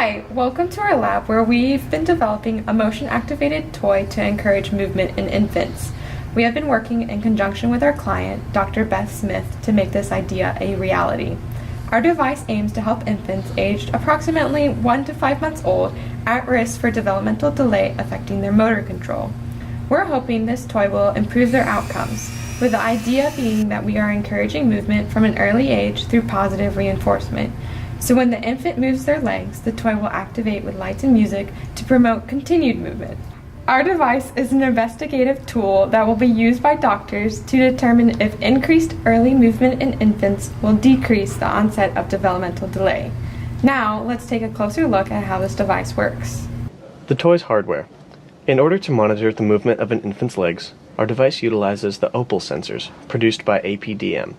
Hi, welcome to our lab where we've been developing a motion-activated toy to encourage movement in infants. We have been working in conjunction with our client, Dr. Beth Smith, to make this idea a reality. Our device aims to help infants aged approximately 1 to 5 months old at risk for developmental delay affecting their motor control. We're hoping this toy will improve their outcomes, with the idea being that we are encouraging movement from an early age through positive reinforcement. So when the infant moves their legs, the toy will activate with lights and music to promote continued movement. Our device is an investigative tool that will be used by doctors to determine if increased early movement in infants will decrease the onset of developmental delay. Now, let's take a closer look at how this device works. The toy's hardware. In order to monitor the movement of an infant's legs, our device utilizes the Opal sensors produced by APDM.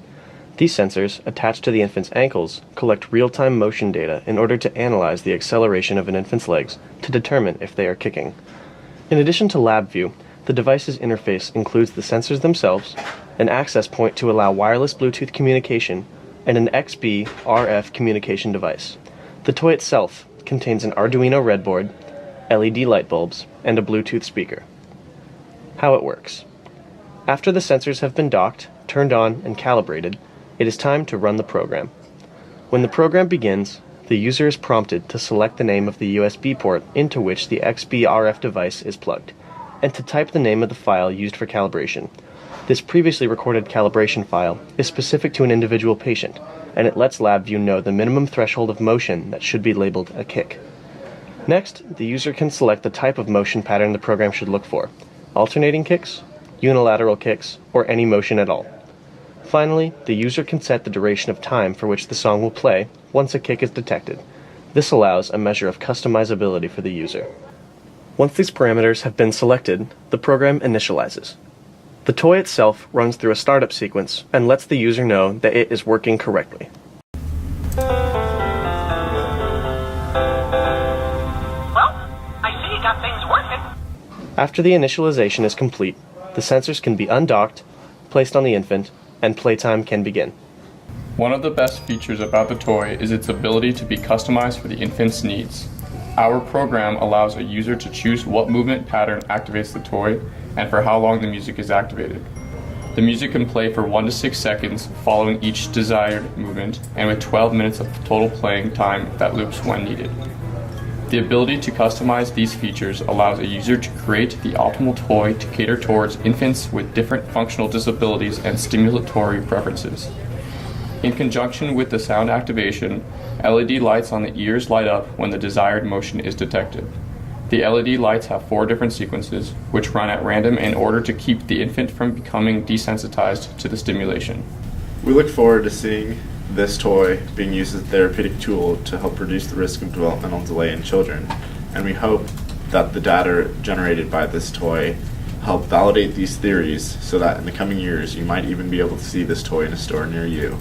These sensors, attached to the infant's ankles, collect real-time motion data in order to analyze the acceleration of an infant's legs to determine if they are kicking. In addition to LabVIEW, the device's interface includes the sensors themselves, an access point to allow wireless Bluetooth communication, and an XB RF communication device. The toy itself contains an Arduino breadboard, LED light bulbs, and a Bluetooth speaker. How it works. After the sensors have been docked, turned on, and calibrated, it is time to run the program. When the program begins, the user is prompted to select the name of the USB port into which the XB-RF device is plugged, and to type the name of the file used for calibration. This previously recorded calibration file is specific to an individual patient, and it lets LabVIEW know the minimum threshold of motion that should be labeled a kick. Next, the user can select the type of motion pattern the program should look for: alternating kicks, unilateral kicks, or any motion at all. Finally, the user can set the duration of time for which the song will play once a kick is detected. This allows a measure of customizability for the user. Once these parameters have been selected, the program initializes. The toy itself runs through a startup sequence and lets the user know that it is working correctly. Well, I see you got things working. After the initialization is complete, the sensors can be undocked, placed on the infant, and playtime can begin. One of the best features about the toy is its ability to be customized for the infant's needs. Our program allows a user to choose what movement pattern activates the toy and for how long the music is activated. The music can play for 1 to 6 seconds following each desired movement, and with 12 minutes of total playing time that loops when needed. The ability to customize these features allows a user to create the optimal toy to cater towards infants with different functional disabilities and stimulatory preferences. In conjunction with the sound activation, LED lights on the ears light up when the desired motion is detected. The LED lights have 4 different sequences, which run at random in order to keep the infant from becoming desensitized to the stimulation. We look forward to seeing this toy being used as a therapeutic tool to help reduce the risk of developmental delay in children, and we hope that the data generated by this toy help validate these theories so that in the coming years you might even be able to see this toy in a store near you.